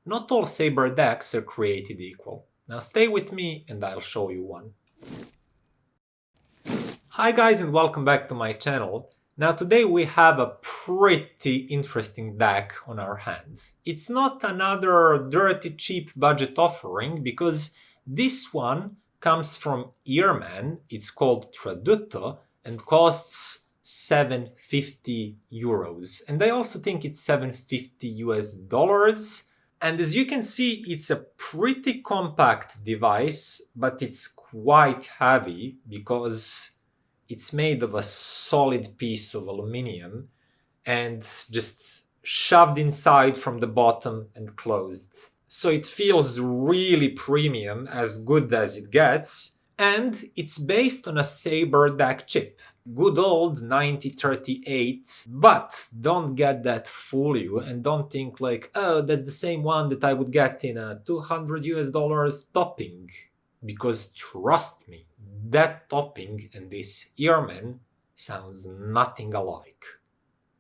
not all Sabre DACs are created equal. Now stay with me and I'll show you one. Hi guys and welcome back to my channel. Now today we have a pretty interesting DAC on our hands. It's not another dirty cheap budget offering because this one comes from EarMen, it's called Tradutto and costs 750 euros. And I also think it's 750 US dollars. And as you can see, it's a pretty compact device, but it's quite heavy because it's made of a solid piece of aluminium and just shoved inside from the bottom and closed. So it feels really premium, as good as it gets, and it's based on a Sabre DAC chip. Good old 9038, but don't get that fool you and don't think like, oh, that's the same one that I would get in a 200 US dollars topping. Because trust me, that topping and this EarMen sounds nothing alike.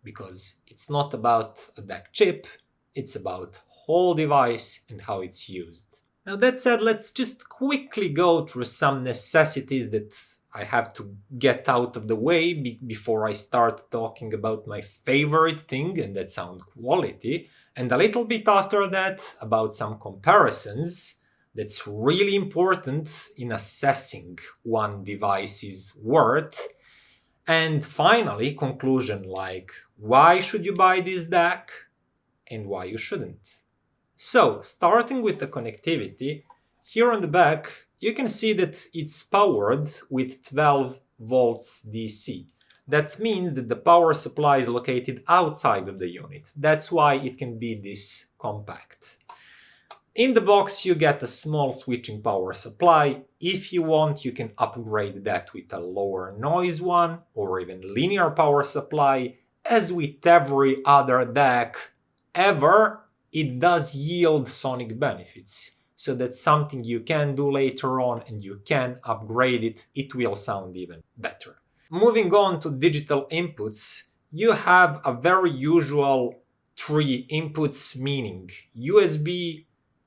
Because it's not about a DAC chip, it's about whole device and how it's used. Now that said, let's just quickly go through some necessities that I have to get out of the way before I start talking about my favorite thing, and that's sound quality, and a little bit after that about some comparisons. That's really important in assessing one device's worth. And finally, conclusion like why should you buy this DAC and why you shouldn't. So, starting with the connectivity, here on the back you can see that it's powered with 12 volts DC. That means that the power supply is located outside of the unit. That's why it can be this compact. In the box you get a small switching power supply. If you want, you can upgrade that with a lower noise one or even linear power supply. As with every other DAC ever, it does yield sonic benefits. So that's something you can do later on and you can upgrade it. It will sound even better. Moving on to digital inputs, you have a very usual 3 inputs, meaning USB,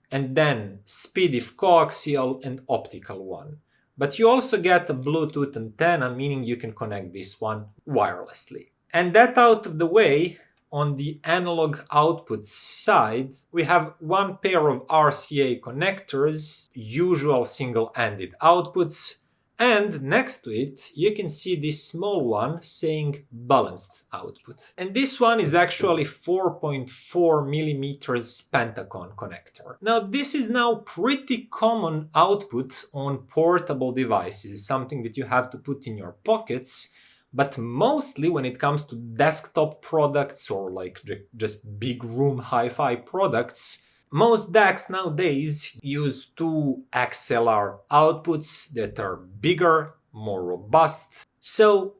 and then SPDIF coaxial and optical one. But you also get a Bluetooth antenna, meaning you can connect this one wirelessly. And that out of the way, on the analog outputs side, we have one pair of RCA connectors, usual single-ended outputs, and next to it you can see this small one saying balanced output. And this one is actually 4.4mm Pentacon connector. Now this is now pretty common output on portable devices, something that you have to put in your pockets, but mostly when it comes to desktop products or like just big room hi-fi products, most DACs nowadays use 2 XLR outputs that are bigger, more robust. So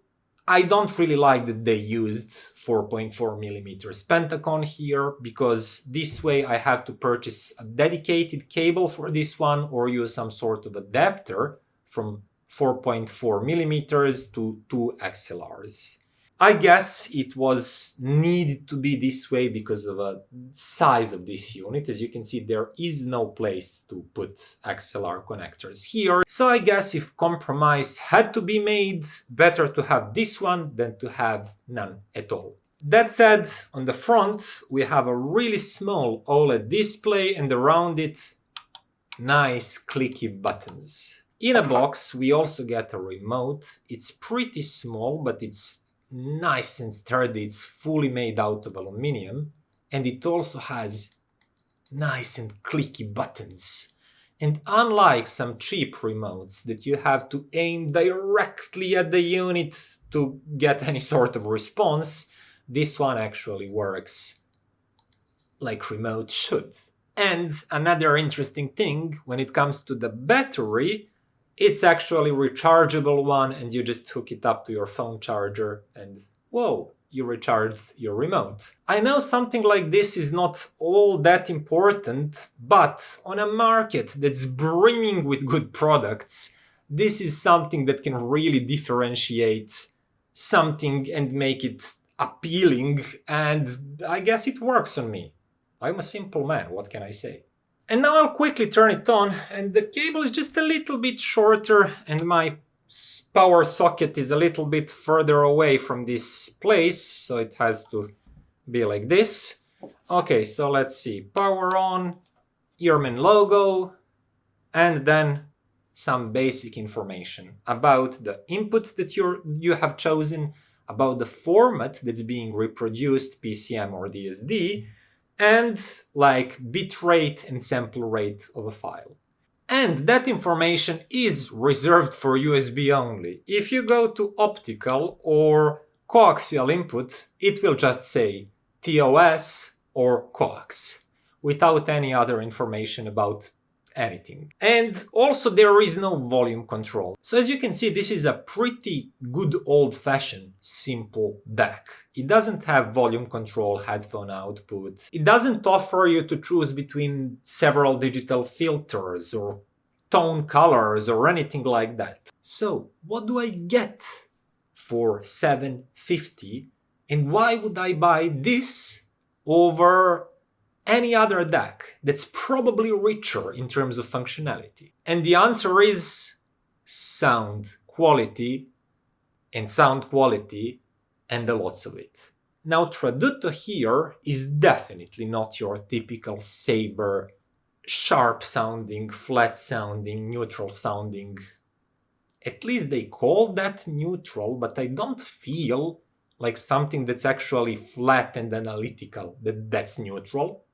I don't really like that they used 4.4mm Pentacon here, because this way I have to purchase a dedicated cable for this one or use some sort of adapter from 4.4mm to 2 XLRs. I guess it was needed to be this way because of the size of this unit. As you can see, there is no place to put XLR connectors here. So I guess if compromise had to be made, better to have this one than to have none at all. That said, on the front we have a really small OLED display and around it nice clicky buttons. In a box we also get a remote. It's pretty small, but it's nice and sturdy. It's fully made out of aluminium, and it also has nice and clicky buttons. And unlike some cheap remotes that you have to aim directly at the unit to get any sort of response, this one actually works like remote should. And another interesting thing, when it comes to the battery, it's actually a rechargeable one, and you just hook it up to your phone charger and whoa, you recharged your remote. I know something like this is not all that important, but on a market that's brimming with good products, this is something that can really differentiate something and make it appealing, and I guess it works on me. I'm a simple man, what can I say? And now I'll quickly turn it on, and the cable is just a little bit shorter, and my power socket is a little bit further away from this place, so it has to be like this. Okay, so let's see. Power on, EarMen logo, and then some basic information about the input that you have chosen, about the format that's being reproduced, PCM or DSD, and like bitrate and sample rate of a file. And that information is reserved for USB only. If you go to optical or coaxial input, it will just say TOS or coax, without any other information about anything. And also there is no volume control. So as you can see, this is a pretty good old-fashioned simple DAC. It doesn't have volume control, headphone output. It doesn't offer you to choose between several digital filters or tone colors or anything like that. So what do I get for $750, and why would I buy this over any other DAC that's probably richer in terms of functionality? And the answer is sound quality, and a lots of it. Now Tradutto here is definitely not your typical Sabre, sharp sounding, flat sounding, neutral sounding. At least they call that neutral, but I don't feel like something that's actually flat and analytical, that's neutral.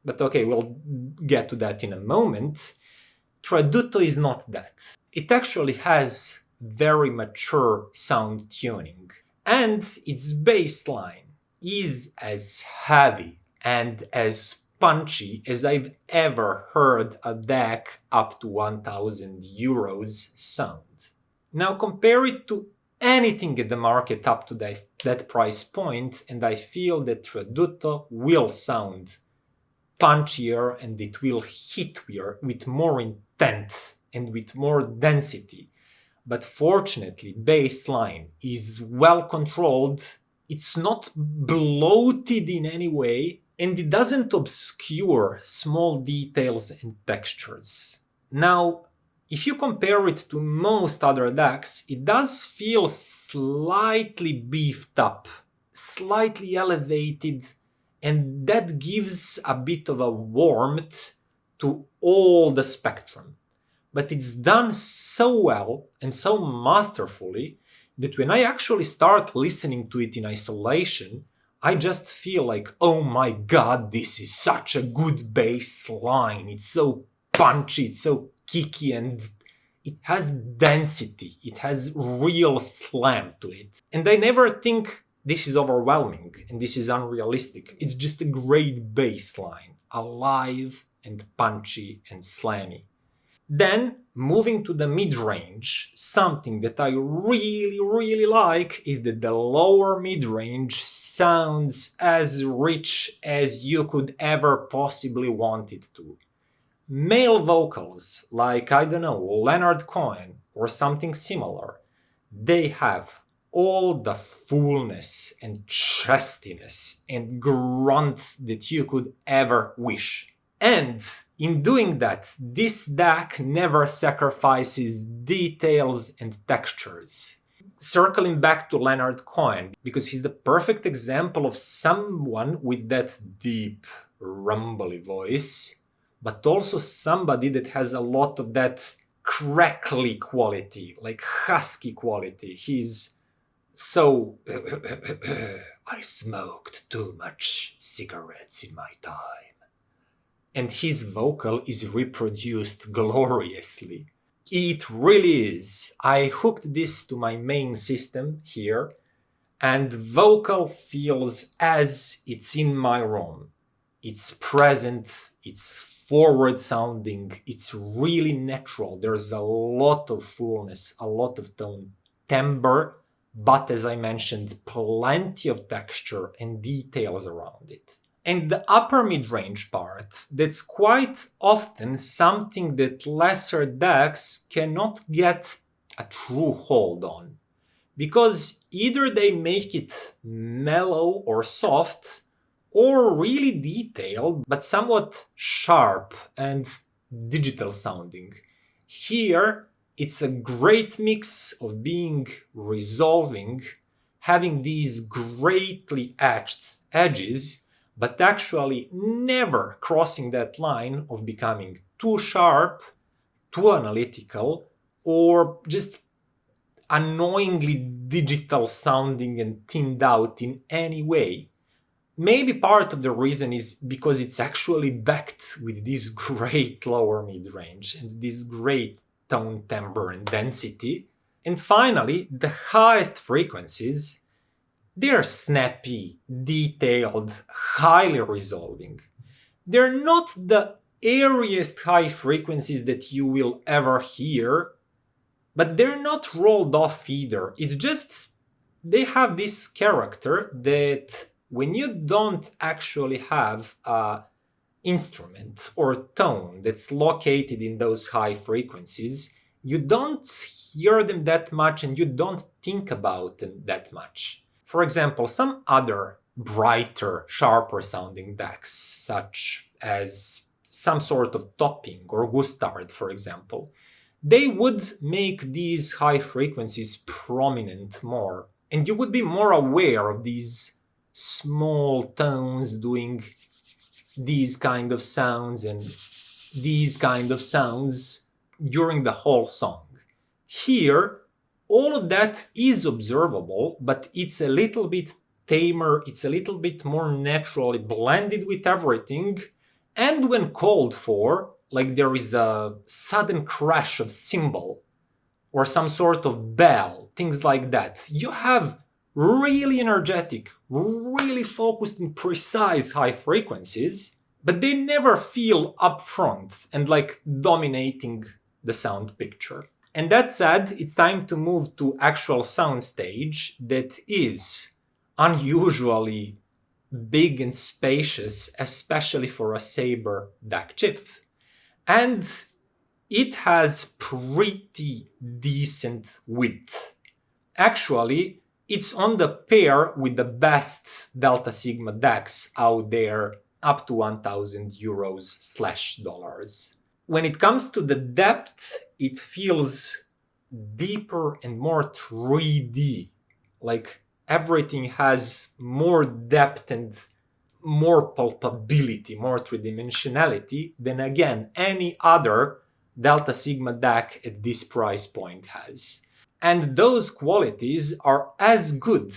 But okay, we'll get to that in a moment. Tradutto is not that. It actually has very mature sound tuning, and its bass line is as heavy and as punchy as I've ever heard a DAC up to 1000 euros sound. Now compare it to anything at the market up to that price point, and I feel that Tradutto will sound punchier and it will hit with more intent and with more density. But fortunately, bassline is well controlled, it's not bloated in any way, and it doesn't obscure small details and textures. Now, if you compare it to most other DACs, it does feel slightly beefed up, slightly elevated, and that gives a bit of a warmth to all the spectrum. But it's done so well and so masterfully that when I actually start listening to it in isolation, I just feel like, oh my god, this is such a good bass line. It's so punchy, it's so kicky, and it has density. It has real slam to it. And I never think this is overwhelming and this is unrealistic. It's just a great bass line, alive and punchy and slammy. Then, moving to the mid-range, something that I really like is that the lower mid-range sounds as rich as you could ever possibly want it to. Male vocals, like, I don't know, Leonard Cohen or something similar, they have all the fullness and chestiness and grunt that you could ever wish. And in doing that, this DAC never sacrifices details and textures. Circling back to Leonard Cohen, because he's the perfect example of someone with that deep, rumbly voice, but also somebody that has a lot of that crackly quality, like husky quality. He's so... I smoked too much cigarettes in my time. And his vocal is reproduced gloriously. It really is. I hooked this to my main system here, and vocal feels as it's in my room. It's present, it's forward sounding, it's really natural. There's a lot of fullness, a lot of tone, timbre, but as I mentioned, plenty of texture and details around it. And the upper mid-range part, that's quite often something that lesser DACs cannot get a true hold on. Because either they make it mellow or soft, or really detailed but somewhat sharp and digital sounding. Here, it's a great mix of being resolving, having these greatly etched edges, but actually never crossing that line of becoming too sharp, too analytical, or just annoyingly digital sounding and thinned out in any way. Maybe part of the reason is because it's actually backed with this great lower mid-range and this great tone timbre and density. And finally, the highest frequencies, they're snappy, detailed, highly resolving. They're not the airiest high frequencies that you will ever hear, but they're not rolled off either. It's just they have this character that when you don't actually have an instrument or tone that's located in those high frequencies, you don't hear them that much and you don't think about them that much. For example, some other brighter, sharper sounding DACs, such as some sort of Topping or Gustard, for example, they would make these high frequencies prominent more, and you would be more aware of these small tones doing these kind of sounds and these kind of sounds during the whole song. Here, all of that is observable, but it's a little bit tamer, it's a little bit more naturally blended with everything, and when called for, like there is a sudden crash of cymbal or some sort of bell, things like that, you have really energetic, really focused and precise high frequencies, but they never feel upfront and like dominating the sound picture. And that said, it's time to move to actual soundstage that is unusually big and spacious, especially for a Sabre DAC chip. And it has pretty decent width. Actually, it's on the pair with the best Delta Sigma DACs out there, up to 1,000 euros/dollars. When it comes to the depth, it feels deeper and more 3D. Like everything has more depth and more palpability, more three-dimensionality than, again, any other Delta Sigma DAC at this price point has. And those qualities are as good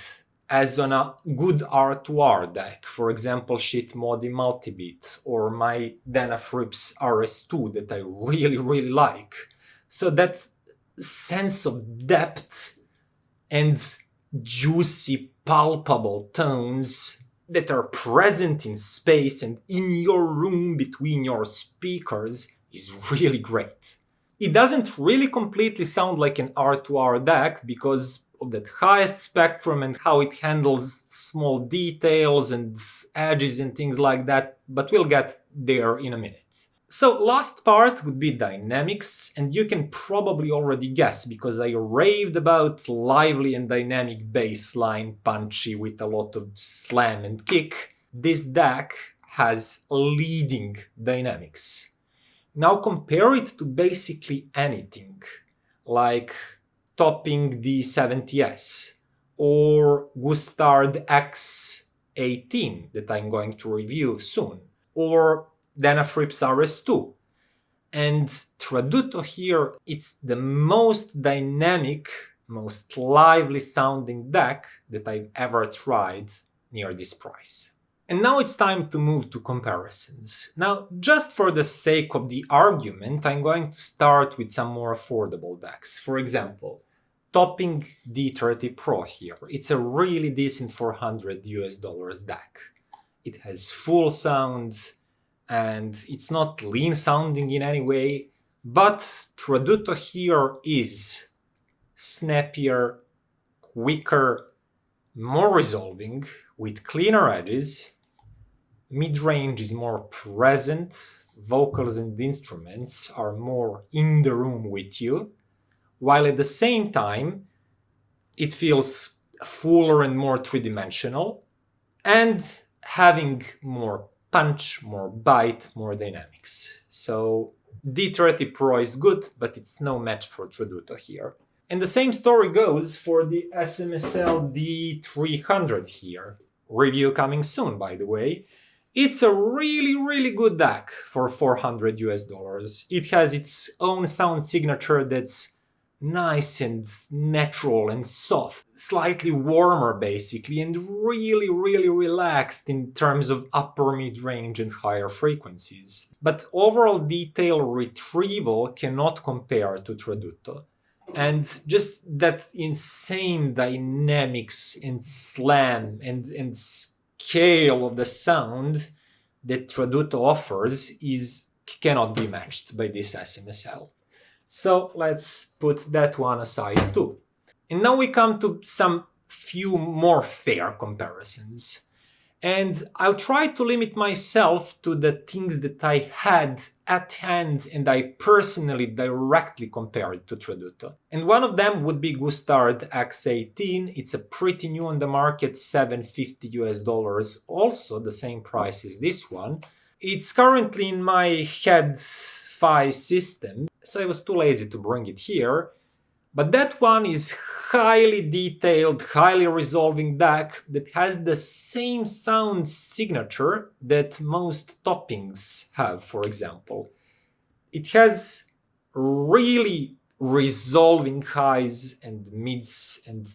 as on a good R2R DAC, for example, Shit Modi Multibit or my Denafrips Ares II that I really like. So that sense of depth and juicy, palpable tones that are present in space and in your room between your speakers is really great. It doesn't really completely sound like an R2R DAC because of that highest spectrum and how it handles small details and edges and things like that, but we'll get there in a minute. So last part would be dynamics, and you can probably already guess because I raved about lively and dynamic bass line, punchy with a lot of slam and kick. This DAC has leading dynamics. Now compare it to basically anything, like Topping D70S or Gustard X18 that I'm going to review soon, or Denafrips Ares II. And Tradutto here, it's the most dynamic, most lively sounding DAC that I've ever tried near this price. And now it's time to move to comparisons. Now, just for the sake of the argument, I'm going to start with some more affordable DACs. For example, Topping D30 Pro here. It's a really decent $400 DAC. It has full sound, and it's not lean sounding in any way, but Tradutto here is snappier, quicker, more resolving, with cleaner edges. Mid-range is more present, vocals and instruments are more in the room with you, while at the same time it feels fuller and more three-dimensional, and having more punch, more bite, more dynamics. So D30 Pro is good, but it's no match for Tradutto here. And the same story goes for the SMSL D300 here. Review coming soon, by the way. It's a really good DAC for $400 US. It has its own sound signature that's nice and natural and soft, slightly warmer basically, and really relaxed in terms of upper mid-range and higher frequencies. But overall detail retrieval cannot compare to Tradutto. And just that insane dynamics and slam and scale of the sound that Tradutto offers cannot be matched by this SMSL. So let's put that one aside too. And now we come to some few more fair comparisons. And I'll try to limit myself to the things that I had at hand and I personally directly compared to Tradutto. And one of them would be Gustard X18. It's a pretty new on the market, $750 US, also the same price as this one. It's currently in my head-fi system, so I was too lazy to bring it here. But that one is highly detailed, highly resolving DAC that has the same sound signature that most toppings have, for example. It has really resolving highs and mids and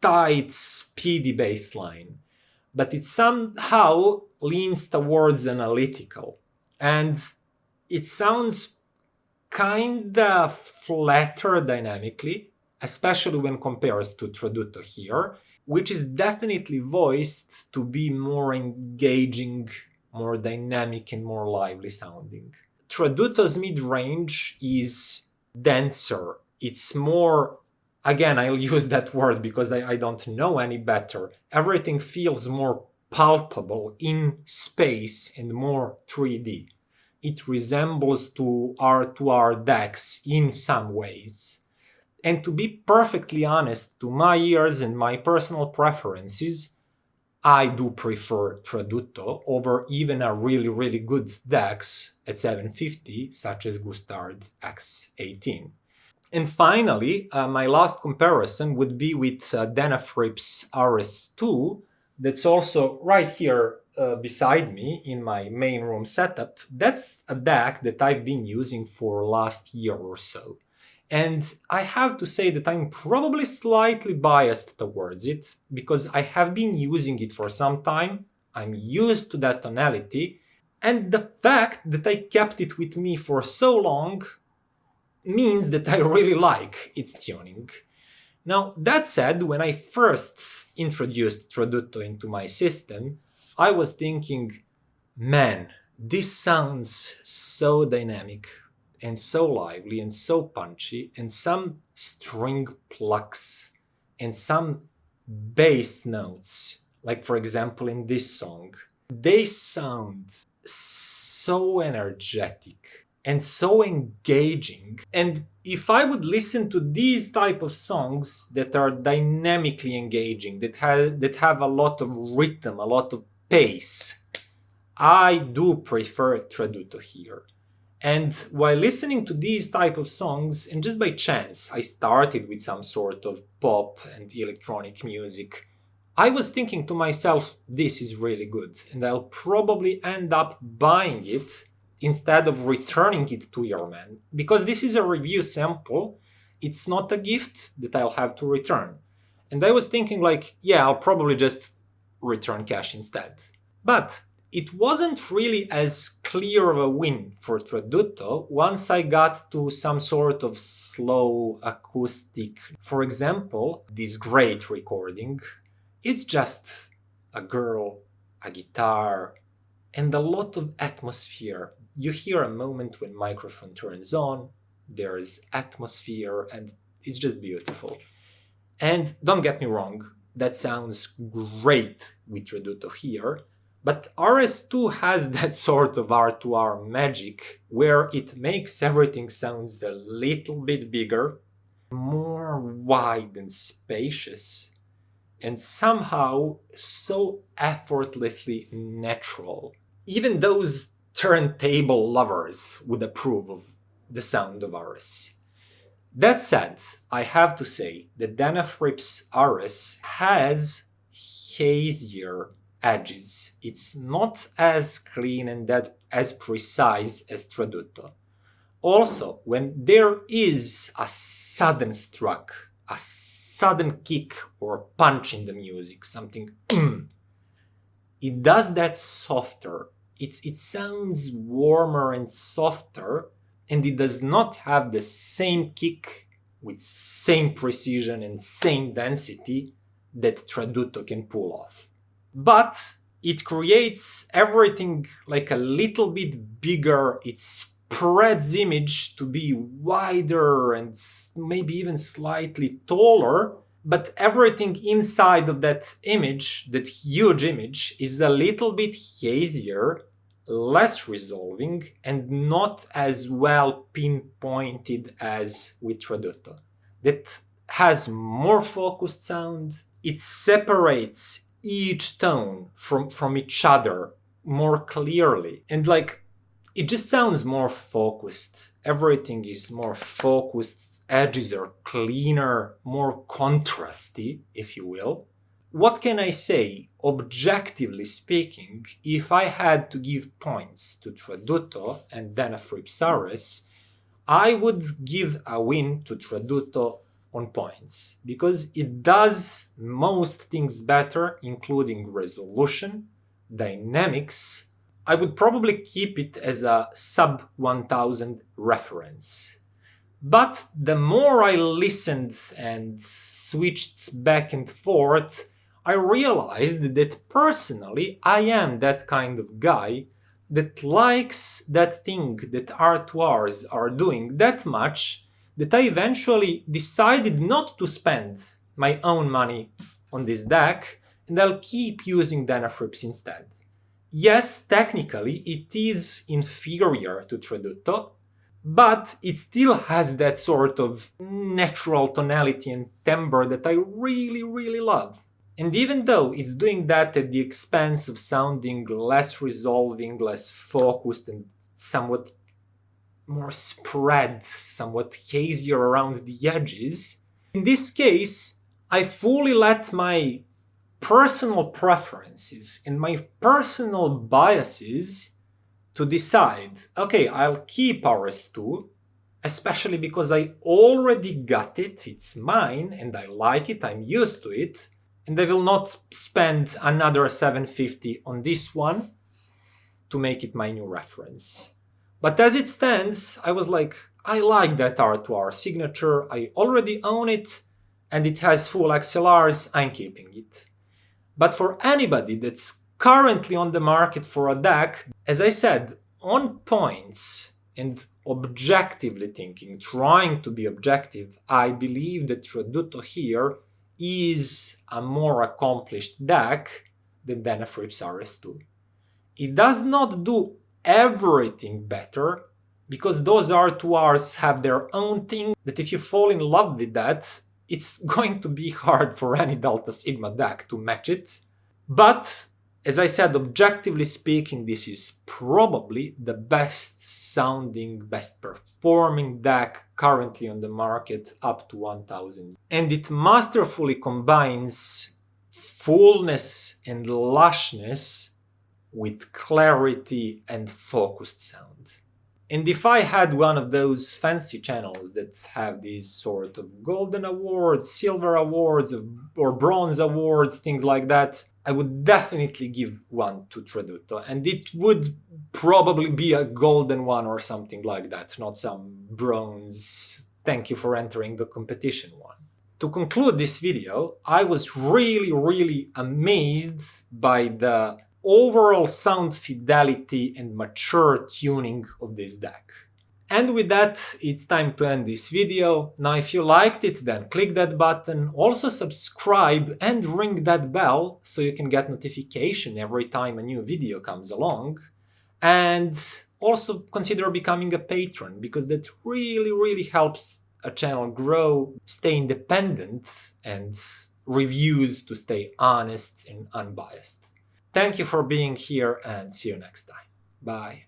tight, speedy bass line, but it somehow leans towards analytical, and it sounds kinda flatter dynamically, especially when compared to Tradutto here, which is definitely voiced to be more engaging, more dynamic and more lively sounding. Tradutto's mid-range is denser. It's more, again, I'll use that word because I don't know any better. Everything feels more palpable in space and more 3D. It resembles to R2R DACs in some ways. And to be perfectly honest, to my ears and my personal preferences, I do prefer Tradutto over even a really good DACs at $750, such as Gustard X18. And finally, my last comparison would be with Denafrips Ares II, that's also right here beside me in my main room setup. That's a DAC that I've been using for last year or so. And I have to say that I'm probably slightly biased towards it because I have been using it for some time. I'm used to that tonality. And the fact that I kept it with me for so long means that I really like its tuning. Now, that said, when I first introduced Tradutto into my system, I was thinking, man, this sounds so dynamic and so lively and so punchy, and some string plucks and some bass notes, like for example in this song, they sound so energetic and so engaging. And if I would listen to these type of songs that are dynamically engaging, that have a lot of rhythm, a lot of pace, I do prefer Tradutto here. And while listening to these type of songs, and just by chance I started with some sort of pop and electronic music, I was thinking to myself, this is really good, and I'll probably end up buying it instead of returning it to EarMen, because this is a review sample, it's not a gift that I'll have to return. And I was thinking like, yeah, I'll probably just return cash instead. But it wasn't really as clear of a win for Tradutto once I got to some sort of slow acoustic. For example, this great recording, it's just a girl, a guitar, and a lot of atmosphere. You hear a moment when microphone turns on, there's atmosphere, and it's just beautiful. And don't get me wrong, that sounds great with Tradutto here, but RS2 has that sort of R2R magic where it makes everything sounds a little bit bigger, more wide and spacious, and somehow so effortlessly natural. Even those turntable lovers would approve of the sound of Ares. That said, I have to say that Denafrips Ares has hazier edges. It's not as clean and as precise as Tradutto. Also, when there is a sudden struck, a sudden kick or punch in the music, something it does that softer. It sounds warmer and softer, and it does not have the same kick with same precision and same density that Tradutto can pull off. But it creates everything like a little bit bigger. It spreads image to be wider and maybe even slightly taller, but everything inside of that image, that huge image, is a little bit hazier, less resolving, and not as well pinpointed as with Tradutto. That has more focused sound. It separates each tone from each other more clearly, and like it just sounds more focused. Everything is more focused. Edges are cleaner, more contrasty, if you will. What can I say, objectively speaking, if I had to give points to Tradutto and Denafrips Ares, I would give a win to Tradutto on points, because it does most things better, including resolution, dynamics. I would probably keep it as a sub 1000 reference. But the more I listened and switched back and forth, I realized that personally I am that kind of guy that likes that thing that R2Rs are doing that much that I eventually decided not to spend my own money on this DAC, and I'll keep using Denafrips instead. Yes, technically it is inferior to Tradutto, but it still has that sort of natural tonality and timbre that I really, really love. And even though it's doing that at the expense of sounding less resolving, less focused, and somewhat more spread, somewhat hazier around the edges, in this case, I fully let my personal preferences and my personal biases to decide, okay, I'll keep Ares II, especially because I already got it, it's mine, and I like it, I'm used to it, and I will not spend another $750 on this one to make it my new reference. But as it stands, I was like, I like that R2R signature, I already own it, and it has full XLRs, I'm keeping it. But for anybody that's currently on the market for a DAC, as I said, on points and objectively thinking, trying to be objective, I believe that Tradutto here is a more accomplished DAC than Denafrips Ares II. It does not do everything better, because those R2Rs have their own thing that if you fall in love with that, it's going to be hard for any Delta Sigma DAC to match it. But as I said, objectively speaking, this is probably the best sounding, best performing DAC currently on the market up to 1000. And it masterfully combines fullness and lushness with clarity and focused sound. And if I had one of those fancy channels that have these sort of golden awards, silver awards, or bronze awards, things like that, I would definitely give one to Tradutto, and it would probably be a golden one or something like that, not some bronze, thank you for entering the competition one. To conclude this video, I was really amazed by the overall sound fidelity and mature tuning of this DAC. And with that, it's time to end this video. Now, if you liked it, then click that button, also subscribe and ring that bell so you can get notification every time a new video comes along. And also consider becoming a patron, because that really helps a channel grow, stay independent, and reviews to stay honest and unbiased. Thank you for being here and see you next time. Bye.